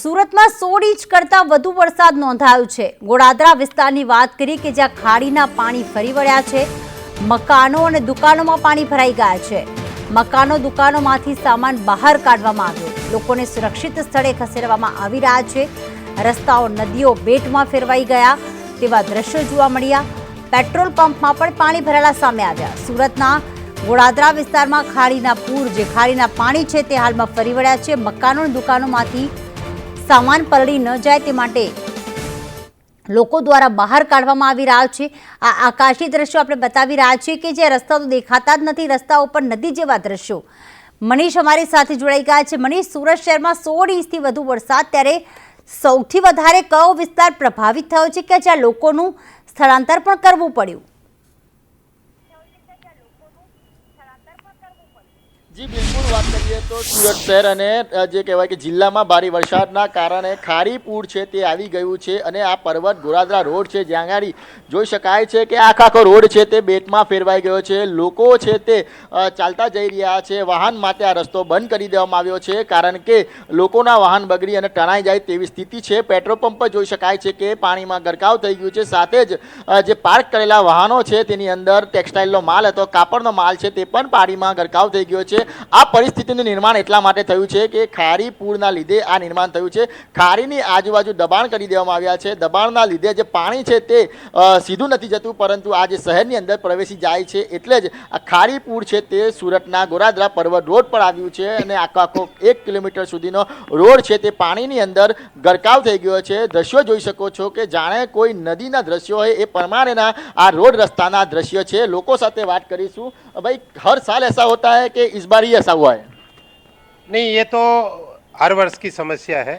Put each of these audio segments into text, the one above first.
સુરતમાં 16 ઇંચ કરતાં વધુ વરસાદ નોંધાયો છે। ગોળાદરા વિસ્તારની વાત કરી કે જ્યાં ખાડીના પાણી ફરી વળ્યા છે। મકાનો અને દુકાનોમાં પાણી ભરાઈ ગયા છે। મકાનો દુકાનોમાંથી સામાન બહાર કાઢવામાં આવ્યો। લોકોને સુરક્ષિત સ્થળે ખસેડવામાં આવી રહ્યા છે। રસ્તાઓ નદીઓ બેટમાં ફેરવાઈ ગયા તેવા દ્રશ્યો જોવા મળ્યા। પેટ્રોલ પંપમાં પણ પાણી ભરેલા સામે આવ્યા। સુરતના ગોળાદરા વિસ્તારમાં ખાડીના પૂર જે ખાડીના પાણી છે તે હાલમાં ફરી વળ્યા છે। મકાનો અને દુકાનોમાંથી સામાન પલળી ન જાય તે માટે લોકો દ્વારા બહાર કાઢવામાં આવી રહ્યા છે। આ આકાશી દ્રશ્યો આપણે બતાવી રહ્યા છીએ કે જે રસ્તા તો દેખાતા જ નથી, રસ્તા ઉપર નદી જેવા દ્રશ્યો। મનીષ અમારી સાથે જોડાઈ ગયા છે। મનીષ, સુરત શહેરમાં 16 ઇંચથી વધુ વરસાદ, ત્યારે સૌથી વધારે કયો વિસ્તાર પ્રભાવિત થયો છે કે જ્યાં લોકોનું સ્થળાંતર પણ કરવું પડ્યું? જી બિલકુલ, વાત કરીએ તો સુરત શહેર અને જે કહેવાય કે જિલ્લામાં ભારે વરસાદના કારણે ખારી પૂર છે તે આવી ગયું છે અને આ પર્વત ગોળાદરા રોડ છે જ્યાં આગળ જોઈ શકાય છે કે આખો રોડ છે તે બેટમાં ફેરવાઈ ગયો છે। લોકો છે તે ચાલતા જઈ રહ્યા છે। વાહન માટે આ રસ્તો બંધ કરી દેવામાં આવ્યો છે કારણ કે લોકોના વાહન બગડી અને તણાઈ જાય તેવી સ્થિતિ છે। પેટ્રોલ પંપ પર જોઈ શકાય છે કે પાણીમાં ગરકાવ થઈ ગયું છે। સાથે જ જે પાર્ક કરેલા વાહનો છે તેની અંદર ટેક્સટાઇલનો માલ હતો, કાપડનો માલ છે તે પણ પાણીમાં ગરકાવ થઈ ગયો છે। આ પરિસ્થિતિનું નિર્માણ એટલા માટે થયું છે કે ખારી પૂરના લીધે આ નિર્માણ થયું છે। ખારીની આજુબાજુ દબાણ કરી દેવામાં આવ્યા છે। દબાણના લીધે જે પાણી છે તે સીધું નથી જતું પરંતુ આ જે શહેરની અંદર પ્રવેશી જાય છે, એટલે જ આ ખારી પૂર છે તે સુરતના ગોળાદરા પર્વત રોડ પર આવ્યું છે અને આખો 1 કિલોમીટર સુધીનો રોડ છે તે પાણીની અંદર ગરકાવ થઈ ગયો છે। દ્રશ્યો જોઈ શકો છો કે જાણે કોઈ નદીના દ્રશ્યો હોય એ પ્રમાણેના આ રોડ રસ્તાના દ્રશ્યો છે। લોકો સાથે વાત કરીશું। भाई, हर साल ऐसा होता है कि इस बार ही ऐसा हुआ है? नहीं, ये तो हर वर्ष की समस्या है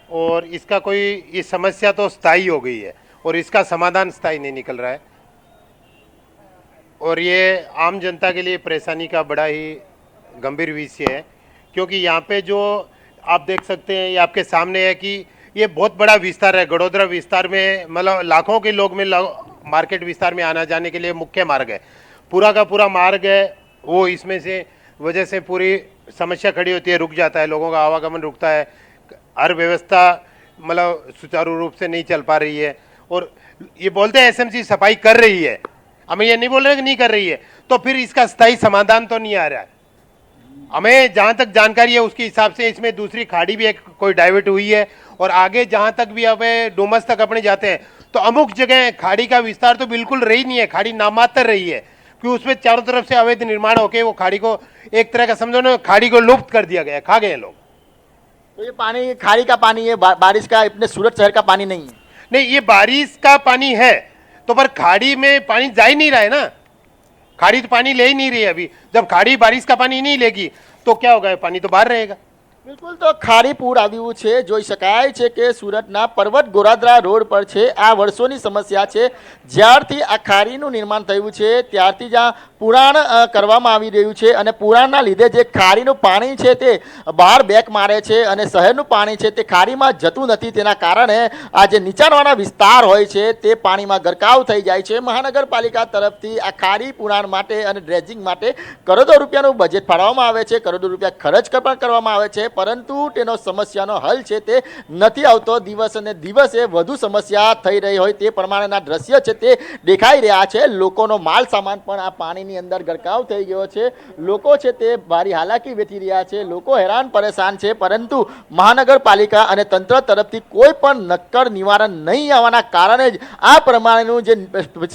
और इसका कोई ये समस्या तो स्थायी हो गई है और इसका समाधान स्थायी नहीं निकल रहा है और ये आम जनता के लिए परेशानी का बड़ा ही गंभीर विषय है क्योंकि यहाँ पे जो आप देख सकते हैं, ये आपके सामने है कि ये बहुत बड़ा विस्तार है। गडोदरा विस्तार में मतलब लाखों के लोग में मार्केट विस्तार में आना जाने के लिए मुख्य मार्ग है, पूरा का पूरा मार्ग है वो इसमें से वजह से पूरी समस्या खड़ी होती है, रुक जाता है, लोगों का आवागमन रुकता है, हर व्यवस्था मतलब सुचारू रूप से नहीं चल पा रही है। और ये बोलते हैं एसएमसी सफाई कर रही है, हमें ये नहीं बोल रहे कि नहीं कर रही है, तो फिर इसका स्थायी समाधान तो नहीं आ रहा है। हमें जहाँ तक जानकारी है उसके हिसाब से इसमें दूसरी खाड़ी भी एक कोई डाइवर्ट हुई है और आगे जहाँ तक भी हमें डोमस तक अपने जाते हैं तो अमुक जगह खाड़ी का विस्तार तो बिल्कुल रही नहीं है, खाड़ी नामात्र रही है कि उसमें चारों तरफ से अवैध निर्माण होके वो खाड़ी को एक तरह का समझो ना, खाड़ी को लुप्त कर दिया गया, खा गए लोग। तो ये पानी खाड़ी का पानी है, बारिश का अपने सूरत शहर का पानी नहीं है? नहीं, ये बारिश का पानी है तो पर खाड़ी में पानी जा ही नहीं रहा है ना, खाड़ी तो पानी ले ही नहीं रही है। अभी जब खाड़ी बारिश का पानी नहीं लेगी तो क्या होगा, पानी तो बाहर रहेगा। બિલકુલ, તો ખારી પૂર આવ્યું છે। જોઈ શકાય છે કે સુરતના પર્વત ગોળાદરા રોડ પર છે। આ વર્ષોની સમસ્યા છે। જ્યારથી આ ખારીનું નિર્માણ થયું છે ત્યારથી જ આ પુરાણ કરવામાં આવી રહ્યું છે અને પુરાણના લીધે જે ખારીનું પાણી છે તે બહાર બેક મારે છે અને શહેરનું પાણી છે તે ખારીમાં જતું નથી। તેના કારણે આ જે નીચાણવાળા વિસ્તાર હોય છે તે પાણીમાં ગરકાવ થઈ જાય છે। મહાનગરપાલિકા તરફથી આ ખારી પુરાણ માટે અને ડ્રેજિંગ માટે કરોડો રૂપિયાનું બજેટ ફાળવવામાં આવે છે, કરોડો રૂપિયા ખર્ચ પણ કરવામાં આવે છે, પરંતુ તેનો સમસ્યાનો હલ છે તે નથી આવતો। દિવસ અને દિવસે વધુ સમસ્યા થઈ રહી હોય તે પ્રમાણેના દ્રશ્ય છે તે દેખાઈ રહ્યા છે। લોકોનો માલ સામાન પણ આ પાણીની અંદર ગરકાવ થઈ ગયો છે। લોકો છે તે ભારી હાલાકી વેઠી રહ્યા છે, લોકો હેરાન પરેશાન છે, પરંતુ મહાનગરપાલિકા અને તંત્ર તરફથી કોઈ પણ નક્કર નિવારણ નહીં આવવાના કારણે જ આ પ્રમાણેનું જે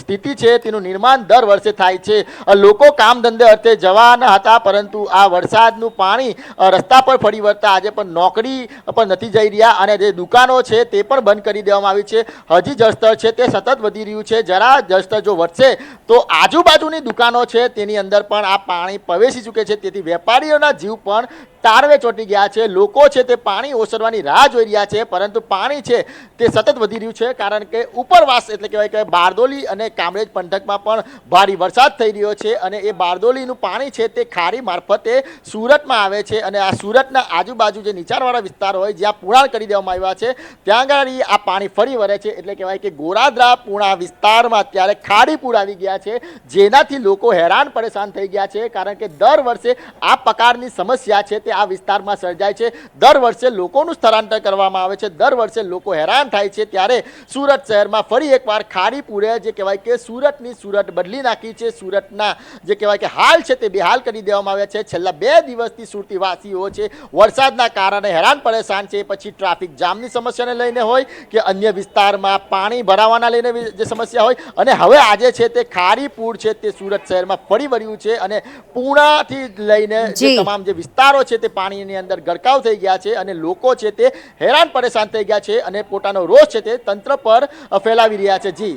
સ્થિતિ છે તેનું નિર્માણ દર વર્ષે થાય છે। લોકો કામ ધંધે અર્થે જવાના હતા પરંતુ આ વરસાદનું પાણી રસ્તા પર ફરી વળતા આજે પણ નોકરી પણ નથી જઈ રહ્યા અને જે દુકાનો છે તે પણ બંધ કરી દેવામાં આવી છે। હજી જળસ્તર છે તે સતત વધી રહ્યું છે। જરા જળસ્તર જો વધશે તો આજુબાજુની દુકાનો છે તેની અંદર પણ આ પાણી પ્રવેશી ચૂકે છે, તેથી વેપારીઓના જીવ પણ તારવે ચોંટી ગયા છે। લોકો છે તે પાણી ઓસરવાની રાહ જોઈ રહ્યા છે પરંતુ પાણી છે તે સતત વધી રહ્યું છે કારણ કે ઉપરવાસ એટલે કહેવાય કે બારડોલી અને કામરેજ પંથકમાં પણ ભારે વરસાદ થઈ રહ્યો છે અને એ બારડોલીનું પાણી છે તે ખારી મારફતે સુરતમાં આવે છે અને આ સુરતના આજુબાજુ જે નીચાણવાળા વિસ્તાર હોય જ્યાં પુરાણ કરી દેવામાં આવ્યા છે ત્યાં આગળ આ પાણી ફરી વળે છે. એટલે કહેવાય કે ગોરાદરા પૂણા વિસ્તારમાં અત્યારે ખાડી પૂર આવી ગયા છે, જેનાથી લોકો હેરાન પરેશાન થઈ ગયા છે. કારણ કે દર વર્ષે આ પ્રકારની સમસ્યા છે તે આ વિસ્તારમાં સર્જાય છે. દર વર્ષે લોકોનું સ્થળાંતર કરવામાં આવે છે, દર વર્ષે લોકો હેરાન થાય છે. ત્યારે સુરત શહેરમાં ફરી એકવાર ખાડી પૂરે જે કહેવાય કે સુરતની સુરત બદલી નાખી છે. સુરતના જે કહેવાય કે હાલ છે તે બેહાલ કરી દેવામાં આવ્યા છે. છેલ્લા 2 દિવસથી સુરતી વાસીઓ છે વરસાદના કારણે હેરાન પરેશાન છે. પછી ટ્રાફિક જામની સમસ્યાને લઈને હોય કે અન્ય વિસ્તારમાં પાણી ભરાવાના લઈને જે સમસ્યા હોય, અને હવે આજે છે તે ખાડી પૂર છે તે સુરત શહેરમાં ફરી વળ્યું છે અને પૂર્ણાથી લઈને જે તમામ જે વિસ્તારો છે તે પાણીની અંદર ગરકાવ થઈ ગયા છે અને લોકો છે તે હેરાન પરેશાન થઈ ગયા છે અને પોતાનો રોષ છે તે તંત્ર પર ફેલાવી રહ્યા છે. જી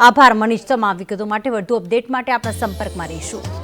આભાર મનીષ, તમામ વિગતો માટે. વધુ અપડેટ માટે આપણા સંપર્કમાં રહીશું.